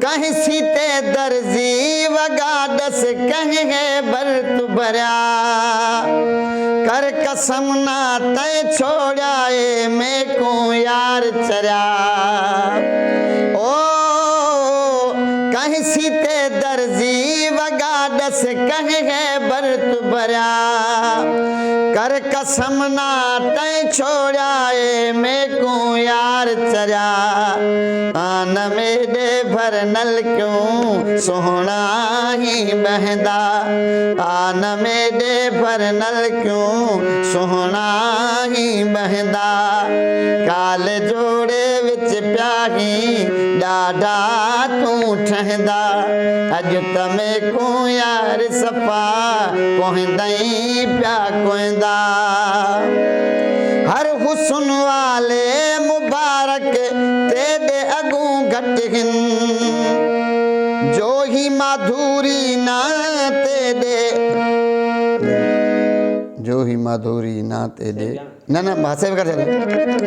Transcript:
कहीं सीते दर्जी वगाडस कहीं है बरत भरिया कर कसम ना तय छोड़ाए मैं को यार चरिया ओ कहीं सीते दर्जी वगाडस कहीं है बरत भरिया कर कसम ना तय छोड़ाए मैं को यार चरिया आन मेरे भरनल क्यों सोहना ही बहदा आन मेरे भरनल क्यों सोहना ही बहदा काल जोड़े विच प्याही डाडा तू ठहदा अज तमे को यार सफा कोहदई प्या कोहदा हर हुस्न वाले मुबारक तेरे अगू घटहिन जो ही माधुरी ना तेरे जो ही माधुरी ना तेरे ना भाषा कर